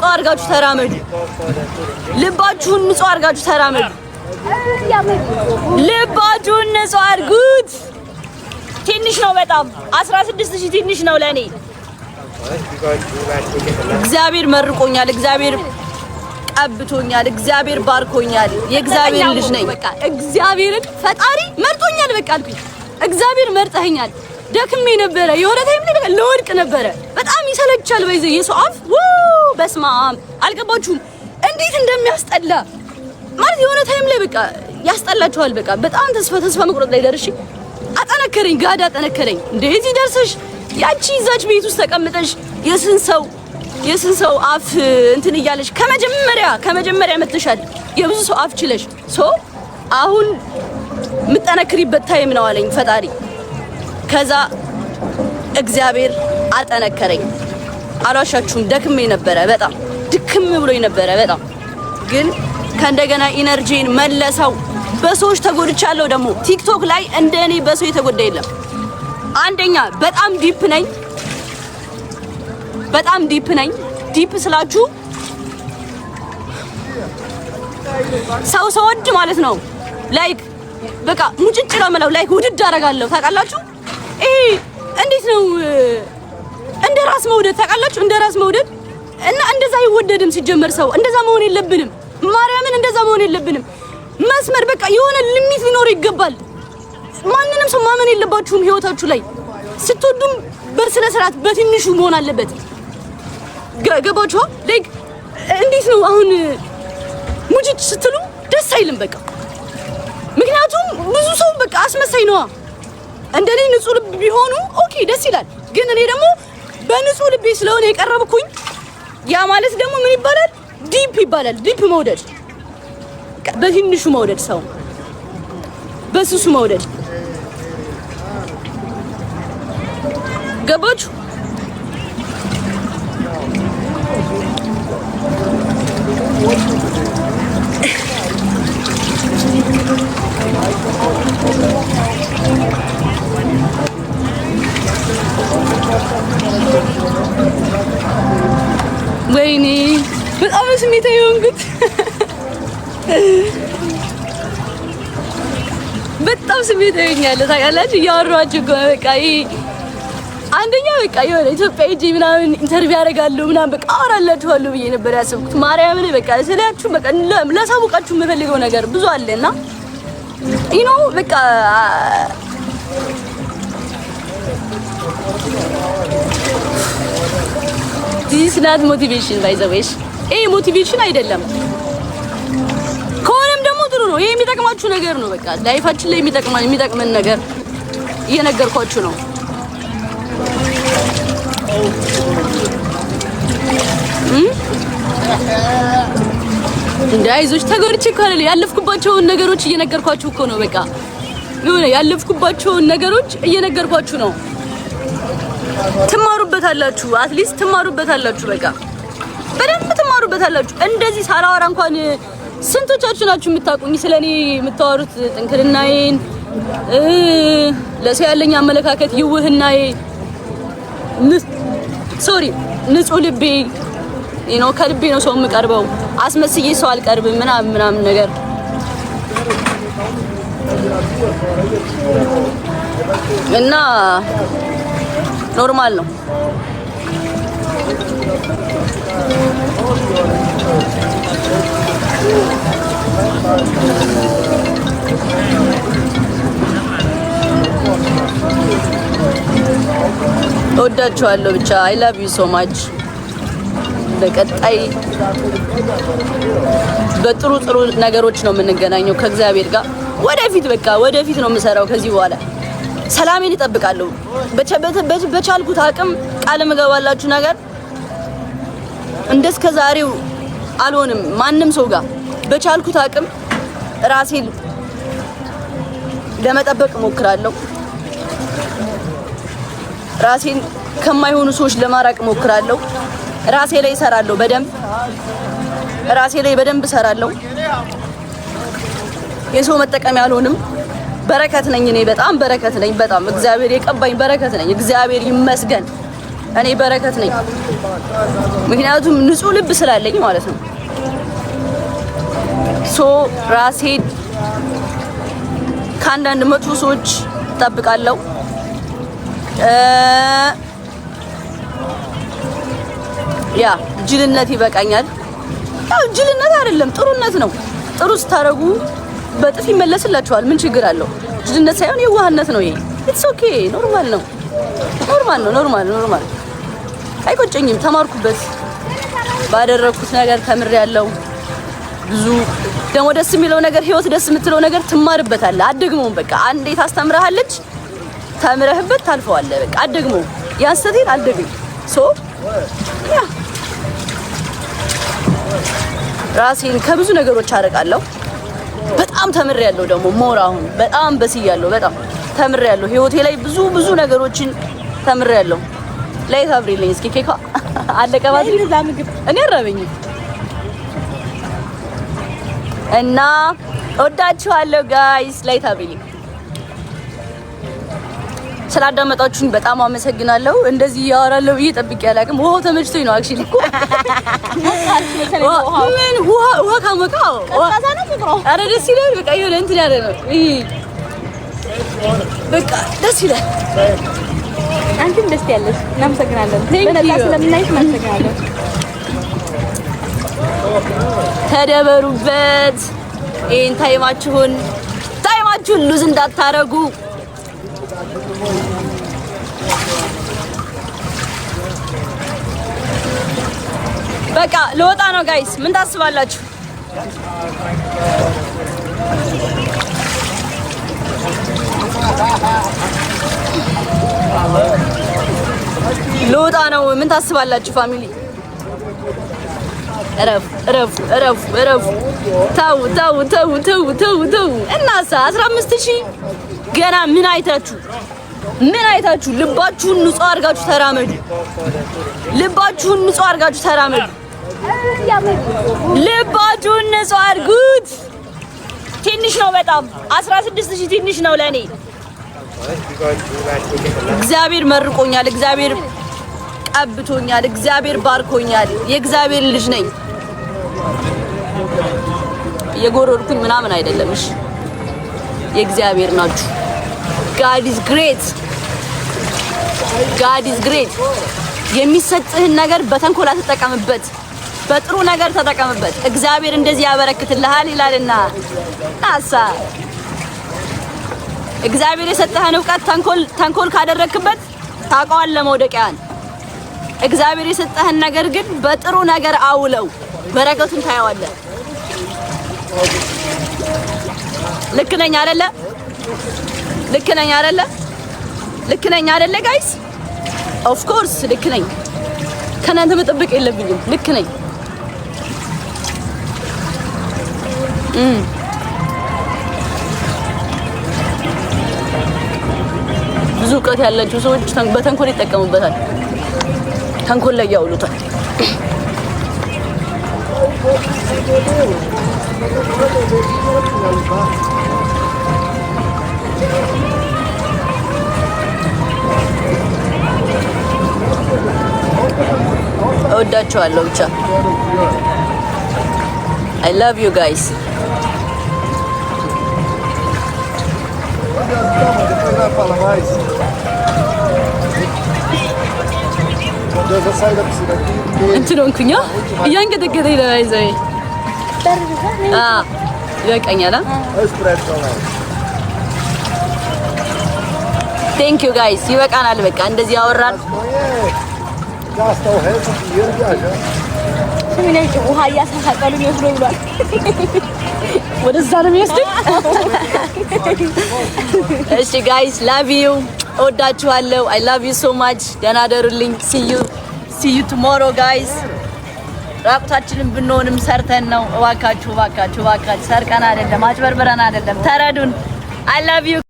ንጹህ አድርጋችሁ ተራመዱ። ልባችሁን ንጹህ አድርጋችሁ ተራመዱ። ልባችሁን ንጹህ አድርጉት። ትንሽ ነው በጣም 16000 ትንሽ ነው ለኔ። እግዚአብሔር መርቆኛል። እግዚአብሔር ቀብቶኛል። እግዚአብሔር ባርኮኛል። የእግዚአብሔር ልጅ ነኝ። በቃ እግዚአብሔርን ፈጣሪ መርጦኛል። በቃ አልኩኝ። እግዚአብሔር መርጠኸኛል። ደክሜ ነበረ። የሆነ ታይም ላይ ለወድቅ ነበረ። በጣም ይሰለቻል። በዚህ የሰው አፍ በስመ አብ አልገባችሁም እንዴት እንደሚያስጠላ ማለት የሆነ ታይም ላይ በቃ ያስጠላችኋል። በቃ በጣም ተስፋ መቁረጥ ላይ ደርሼ አጠነከረኝ። ጋዳ አጠነከረኝ። እንደዚህ ደርሰሽ ያቺ ይዛች ቤት ውስጥ ተቀምጠሽ የስን ሰው አፍ እንትን እያለሽ ከመጀመሪያ መተሻል የብዙ ሰው አፍ ችለሽ አሁን የምጠነክሪበት ታይም ነው አለኝ ፈጣሪ። ከዛ እግዚአብሔር አጠነከረኝ። አልዋሻችሁም ደክሜ ነበረ። በጣም ድክም ብሎኝ ነበረ በጣም ግን ከእንደገና ኢነርጂን መለሰው። በሰዎች ተጎድቻለሁ። ደግሞ ቲክቶክ ላይ እንደኔ በሰው የተጎዳ የለም። አንደኛ በጣም ዲፕ ነኝ። ዲፕ ስላችሁ ሰው ወድ ማለት ነው። ላይክ በቃ ሙጭጭ ነው የምለው። ላይክ ውድድ አደርጋለሁ። ታውቃላችሁ ይሄ እንዴት ነው እንደ ራስ መውደድ ታውቃላችሁ? እንደ ራስ መውደድ እና እንደዛ አይወደድም ሲጀመር። ሰው እንደዛ መሆን የለብንም። ማርያምን እንደዛ መሆን የለብንም። መስመር በቃ የሆነ ሊሚት ሊኖር ይገባል። ማንንም ሰው ማመን የለባችሁም ህይወታችሁ ላይ ስትወዱም በስነ ስርዓት በትንሹ መሆን አለበት። ገባችሁ? ላይክ እንዴት ነው አሁን ሙጭጭ ስትሉ ደስ አይልም በቃ ምክንያቱም ብዙ ሰው በቃ አስመሳይ ነው። እንደኔ ንጹህ ልብ ቢሆኑ ኦኬ ደስ ይላል። ግን እኔ ደግሞ በንጹህ ልቤ ስለሆነ የቀረብኩኝ ያ ማለት ደግሞ ምን ይባላል? ዲፕ ይባላል። ዲፕ መውደድ፣ በትንሹ መውደድ፣ ሰው በስሱ መውደድ። ገባችሁ? ወይኔ በጣም ስሜታዊ የሆንኩት በጣም ስሜታዊ ሆኛለሁ። ታውቃላችሁ እያወራኋችሁ እኮ በቃ ይሄ አንደኛ በቃ የሆነ ኢትዮጵያ ሂጅ ምናምን ኢንተርቪው ያደርጋለሁ ምናምን በቃ አወራላችኋለሁ ብዬ ነበር ያሰብኩት። ማርያምን በቃ ስለያችሁ በቃ ላሳውቃችሁ የምፈልገው ነገር ብዙ አለና በቃ this is not motivation by the way. ሞቲቬሽን አይደለም። ከሆነም ደግሞ ጥሩ ነው። ይሄ የሚጠቅማችሁ ነገር ነው። በቃ ላይፋችን ላይ የሚጠቅመን ነገር እየነገርኳችሁ ነው። አይዞሽ ተጎድቼ እኮ አይደል ያለፍኩባቸውን ነገሮች እየነገርኳችሁ እኮ ነው። በቃ ያለፍኩባቸውን ነገሮች እየነገርኳችሁ ነው። ትማሩበታላችሁ። አትሊስት ትማሩበታላችሁ። በቃ በደንብ ትማሩበታላችሁ። እንደዚህ ሳላወራ እንኳን ስንቶቻችሁ ናችሁ የምታውቁኝ ስለኔ የምታወሩት? ጥንክርናዬን፣ ለሰው ያለኝ አመለካከት፣ ይውህናዬ፣ ንጹህ ልቤ ከልቤ ነው ሰው የምቀርበው። አስመስዬ ሰው አልቀርብም ምናምን ነገር እና ኖርማል ነው። እወዳችኋለሁ። ብቻ አይ ላቭ ዩ ሶ ማች። በቀጣይ በጥሩ ነገሮች ነው የምንገናኘው ከእግዚአብሔር ጋር። ወደፊት ነው የምሰራው። ከዚህ በኋላ ሰላሜን እጠብቃለሁ። በቻልኩት አቅም ቃል የምገባላችሁ ነገር እንደስከ ዛሬው አልሆንም። ማንም ሰው ጋር በቻልኩት አቅም ራሴን ለመጠበቅ እሞክራለሁ። ራሴን ከማይሆኑ ሰዎች ለማራቅ እሞክራለሁ። ራሴ ላይ እሰራለሁ። በደንብ እሰራለሁ። የሰው መጠቀሚያ አልሆንም። በረከት ነኝ እኔ። በጣም በረከት ነኝ። በጣም እግዚአብሔር የቀባኝ በረከት ነኝ። እግዚአብሔር ይመስገን። እኔ በረከት ነኝ። ምክንያቱም ንጹህ ልብ ስላለኝ ማለት ነው። ሶ ራሴን ከአንዳንድ መጥፎ ሰዎች እጠብቃለሁ። ያ ጅልነት ይበቃኛል። ያው ጅልነት አይደለም ጥሩነት ነው። ጥሩ ስታረጉ በጥፊ ይመለስላችኋል። ምን ችግር አለው? ጅልነት ሳይሆን የዋህነት ነው ይሄ። ኢትስ ኦኬ ኖርማል ነው። ኖርማል አይቆጨኝም። ተማርኩበት። ባደረኩት ነገር ተምሬያለሁ። ብዙ ደግሞ ደስ የሚለው ነገር ህይወት ደስ የምትለው ነገር ትማርበታለህ። አትደግመውም። በቃ አንዴ ታስተምርሃለች፣ ተምረህበት ታልፈዋለህ። በቃ አትደግመውም። ያንስተቴን አልደግም። ሶ ያ ራሴን ከብዙ ነገሮች አርቃለሁ። በጣም ተምሬያለሁ። ደግሞ ሞር አሁን በጣም በስያለሁ። በጣም ተምሬያለሁ። ህይወቴ ላይ ብዙ ነገሮችን ተምሬያለሁ። ላይት አብሪልኝ እስኪ ኬካ አለቀ ማለት እኔ አረበኝም እና ወዳችኋለሁ ጋይስ። ላይት አብሪልኝ ስላዳመጣችሁኝ በጣም አመሰግናለሁ። እንደዚህ ያወራለሁ ብዬ ጠብቄ አላውቅም። ውሃው ተመችቶኝ ነው አክቹሊ እኮ ምን ውሃ ካሞቃው ኧረ ደስ ይላል። በቃ የሆነ እንትን ያለ ነው። በቃ ደስ ይላል። አንቺም ደስ ያለሽ። እናመሰግናለን። በነፃ ስለምናይሽ እናመሰግናለን። ተደበሩበት። ይሄን ታይማችሁን ሉዝ እንዳታረጉ። በቃ ለወጣ ነው ጋይስ። ምን ታስባላችሁ? ለወጣ ነው። ምን ታስባላችሁ ፋሚሊ? እረፉ። ተው። እናሳ 15000 ገና ምን አይታችሁ ልባችሁን ንጹህ አድርጋችሁ ተራመዱ። ልባችሁን ንጹህ አድርጉት። ትንሽ ነው በጣም 16000 ትንሽ ነው ለኔ። እግዚአብሔር መርቆኛል። እግዚአብሔር ቀብቶኛል። እግዚአብሔር ባርኮኛል። የእግዚአብሔር ልጅ ነኝ። የጎረርኩኝ ምናምን አይደለም። እሺ የእግዚአብሔር ናችሁ። God is great። የሚሰጥህን ነገር በተንኮል አትጠቀምበት፣ በጥሩ ነገር ተጠቀምበት። እግዚአብሔር እንደዚህ ያበረክትልሃል ይላልና ናሳ እግዚአብሔር የሰጠህን ዕውቀት ተንኮል ካደረክበት ታውቀዋለህ መውደቂያን። እግዚአብሔር የሰጠህን ነገር ግን በጥሩ ነገር አውለው፣ በረከቱን ታየዋለህ። ልክ ነኝ አይደለ ጋይስ? ኦፍ ኮርስ ልክ ነኝ። ከናንተ መጠበቅ የለብኝም። ልክ ነኝ። ብዙ ዕውቀት ያላቸው ሰዎች በተንኮል ይጠቀሙበታል። ተንኮል ላይ ያውሉታል። እወዳችኋለሁ ብቻ። I love you guys. እንትን ሆንኩኝ እያንቀጠቀጠኝ ነው አይዘኝ ይበቃኛል። ቴንክ ዩ ጋይስ። ይበቃናል። በቃ እንደዚህ ያወራን ውሃ እያሳሳቀሉኝ ወስዶ ብሏል። ወደዛ ነው የሚወስደኝ። እሺ ጋይስ ላቭ ዩ። እወዳችኋለሁ። I love you so much። ደህና ደሩልኝ። see you tomorrow guys። ራቁታችንን ብንሆንም ሰርተን ነው። እባካችሁ ሰርቀን አይደለም፣ አጭበርብረን አይደለም። ተረዱን። I love you።